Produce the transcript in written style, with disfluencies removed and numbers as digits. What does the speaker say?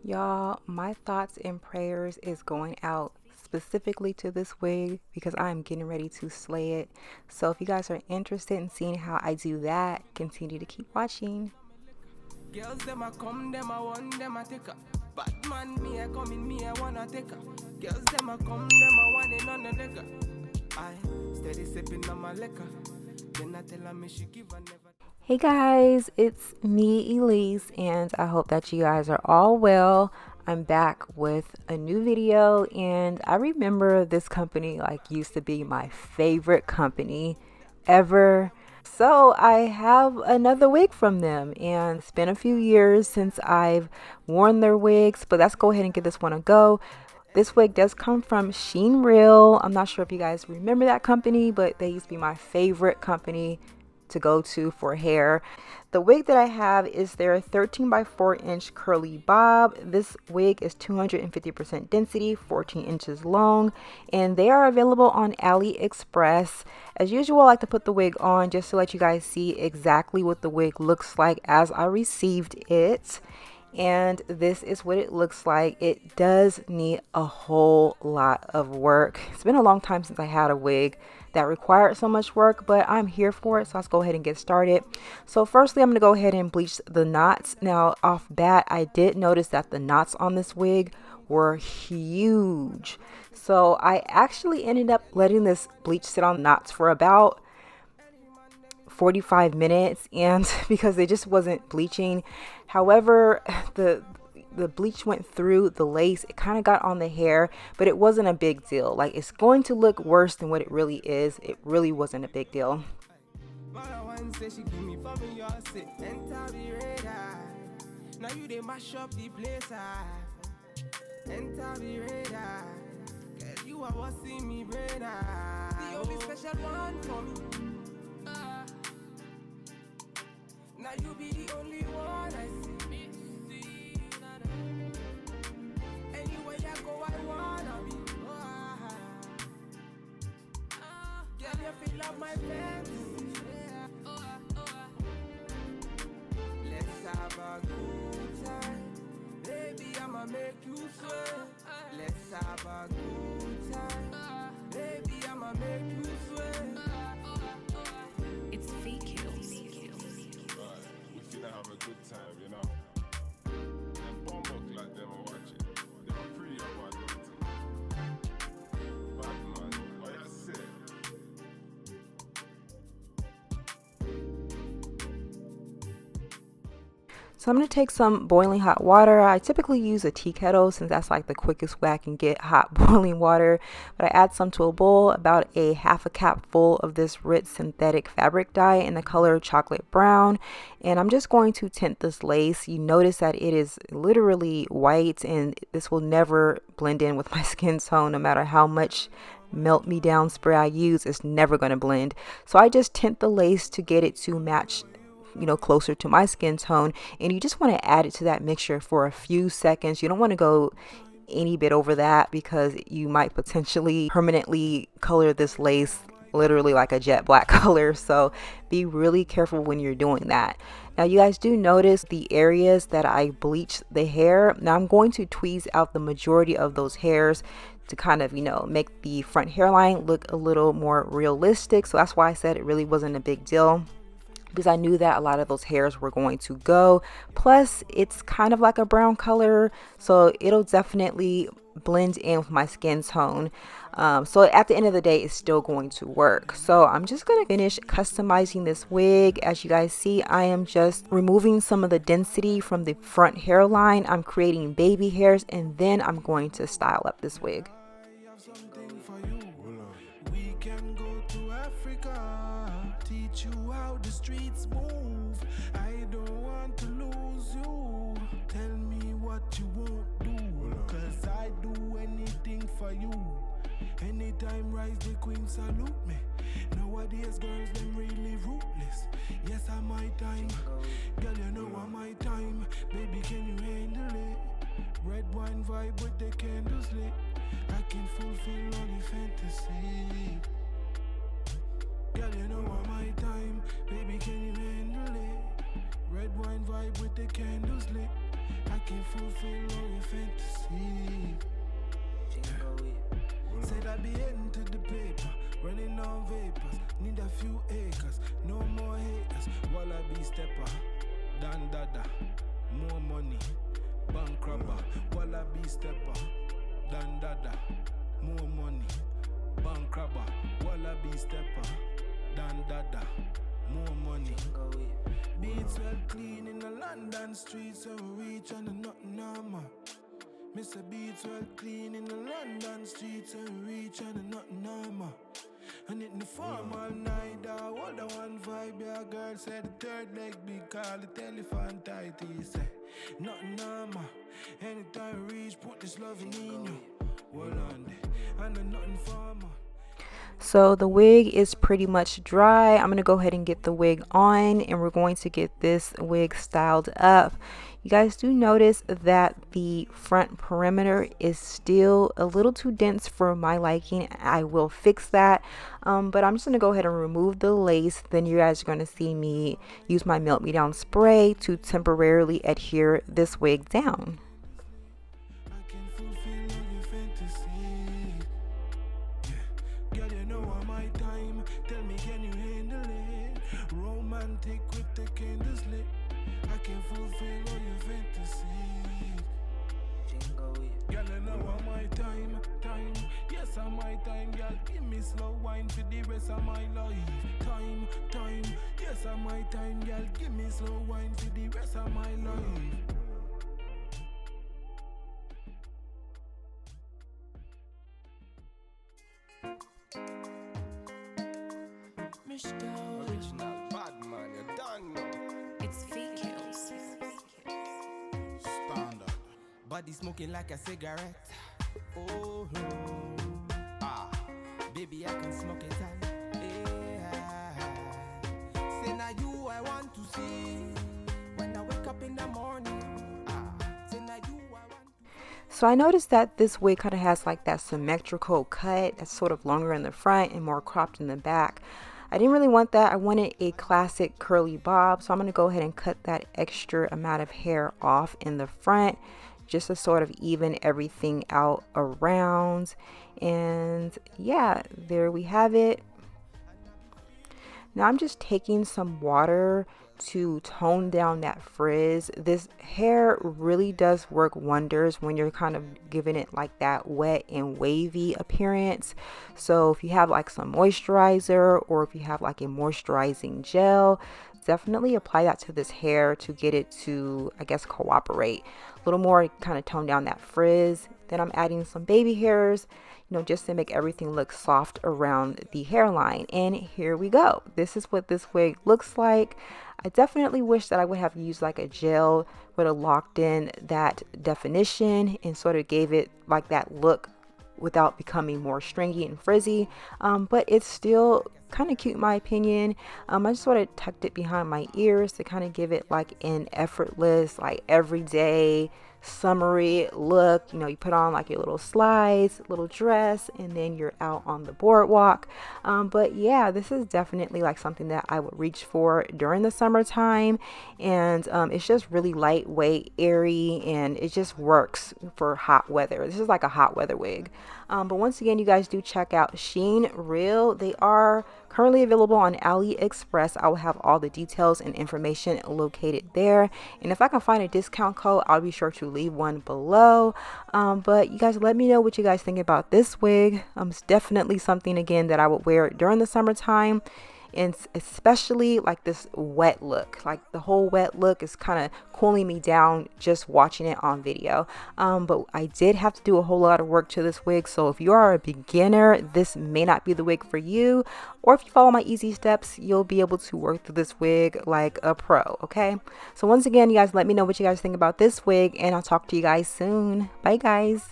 Y'all, my thoughts and prayers is going out specifically to this wig because I'm getting ready to slay it. So if you guys are interested in seeing how I do that, continue to keep watching. Girls them a come, them a want, them a take her. Batman me a come in, me a wanna take her. Girls them a come, them a want it on the nigga. I steady sipping on my liquor. Then I tell her me she give her never. Hey guys, it's me, Elise, and I hope that you guys are all well. I'm back with a new video, and I remember this company like used to be my favorite company ever. So I have another wig from them, and it's been a few years since I've worn their wigs, but let's go ahead and give this one a go. This wig does come from Sheenreal. I'm not sure if you guys remember that company, but they used to be my favorite company to go to for hair. The wig that I have is their 13 by 4 inch curly bob. This wig is 250% density, 14 inches long, and they are available on AliExpress. As usual, I like to put the wig on just to let you guys see exactly what the wig looks like as I received it. And this is what it looks like. It does need a whole lot of work. It's been a long time since I had a wig that required so much work, but I'm here for it, so let's go ahead and get started. So firstly, I'm going to go ahead and bleach the knots. Now off bat, I did notice that the knots on this wig were huge, so I actually ended up letting this bleach sit on knots for about 45 minutes, and because it just wasn't bleaching. However, the bleach went through the lace. It kind of got on the hair, but it wasn't a big deal. Like, it's going to look worse than what it really is. It really wasn't a big deal. Now you they mash up the place. Enter the radar. Girl, you are what's in me brain. The only special one for me. Now you be the only one I see. Anywhere I go, I wanna be. Girl, you feel like my fantasy. Let's have a good time. Baby, I'ma make you sweat. Let's have a good time. Baby, I'ma make you sweat. It's fake kills. We finna have a good time, you know. Them bomb like them are watching. They are pretty about it. Bad man, what you say? So I'm going to take some boiling hot water. I typically use a tea kettle since that's like the quickest way I can get hot boiling water. But I add some to a bowl, about a half a cap full of this Ritz synthetic fabric dye in the color chocolate brown. And I'm just going to tint this lace. You notice that it is literally white, and this will never blend in with my skin tone no matter how much melt me down spray I use. It's never going to blend. So I just tint the lace to get it to match, you know, closer to my skin tone. And you just want to add it to that mixture for a few seconds. You don't want to go any bit over that because you might potentially permanently color this lace literally like a jet black color. So be really careful when you're doing that. Now you guys do notice the areas that I bleached the hair. Now I'm going to tweeze out the majority of those hairs to kind of, you know, make the front hairline look a little more realistic. So that's why I said it really wasn't a big deal, because I knew that a lot of those hairs were going to go. Plus, it's kind of like a brown color, so it'll definitely blend in with my skin tone. So at the end of the day, it's still going to work. So I'm just going to finish customizing this wig. As you guys see, I am just removing some of the density from the front hairline. I'm creating baby hairs, and then I'm going to style up this wig. Teach you how the streets move. I don't want to lose you. Tell me what you won't do, cause I do anything for you. Anytime rise the queen salute me. Nowadays girls them really ruthless. Yes, I'm my time. Girl, you know I'm my time. Baby, can you handle it? Red wine vibe with the candles lit. I can fulfill all your fantasy. Girl, you know I'm my time. Baby, can you handle it? Red wine vibe with the candles lit. I can fulfill all your fantasy. Said I be heading to the paper, running on vapors, need a few acres, no more haters. Wallaby stepper, dan dada, more money, bank robber. Wallaby stepper, dan dada, more money, bank robber. Wallaby stepper, dan dada, more money. Beats well clean in the London streets, so reach and nothing normal. Mr. Beats well clean in the London streets, and reach and nothing normal. And in the formal night, all the one vibe, yeah, girl said the third leg big, call the elephant tight, he say, nothing normal. Anytime we reach, put this love in you. Hold on there, and nothing formal. So the wig is pretty much dry. I'm going to go ahead and get the wig on, and we're going to get this wig styled up. You guys do notice that the front perimeter is still a little too dense for my liking. I will fix that, but I'm just going to go ahead and remove the lace. Then you guys are going to see me use my Melt Me Down spray to temporarily adhere this wig down. My time, girl, give me slow wine for the rest of my life. Time, yes, my time, girl, give me slow wine for the rest of my life. Original bad man, you don't know. It's fake kills. Standard. Body smoking like a cigarette. Oh no. Baby, I can smoke it all. Yeah. Say now you I want to see when I wake up in the morning. Say now you I want to. So I noticed that this wig kind of has like that symmetrical cut that's sort of longer in the front and more cropped in the back. I didn't really want that. I wanted a classic curly bob, so I'm going to go ahead and cut that extra amount of hair off in the front just to sort of even everything out around. And yeah, there we have it. Now I'm just taking some water to tone down that frizz. This hair really does work wonders when you're kind of giving it like that wet and wavy appearance. So if you have like some moisturizer, or if you have like a moisturizing gel, definitely apply that to this hair to get it to, I guess, cooperate a little more, kind of tone down that frizz. Then I'm adding some baby hairs, you know, just to make everything look soft around the hairline. And here we go. This is what this wig looks like. I definitely wish that I would have used like a gel, would have locked in that definition and sort of gave it like that look without becoming more stringy and frizzy. But it's still kind of cute in my opinion. I just sort of tucked it behind my ears to kind of give it like an effortless, like everyday summery look. You know, you put on like your little slides, little dress, and then you're out on the boardwalk. But yeah, this is definitely like something that I would reach for during the summertime. And it's just really lightweight, airy, and it just works for hot weather. This is like a hot weather wig. But once again, you guys do check out Sheenreal. They are currently available on AliExpress. I will have all the details and information located there. And if I can find a discount code, I'll be sure to leave one below. But you guys let me know what you guys think about this wig. It's definitely something, again, that I would wear during the summertime. And especially like this wet look, like the whole wet look is kind of cooling me down just watching it on video. But I did have to do a whole lot of work to this wig, so if you are a beginner, this may not be the wig for you. Or if you follow my easy steps, you'll be able to work through this wig like a pro. Okay, so once again, you guys let me know what you guys think about this wig, and I'll talk to you guys soon. Bye guys.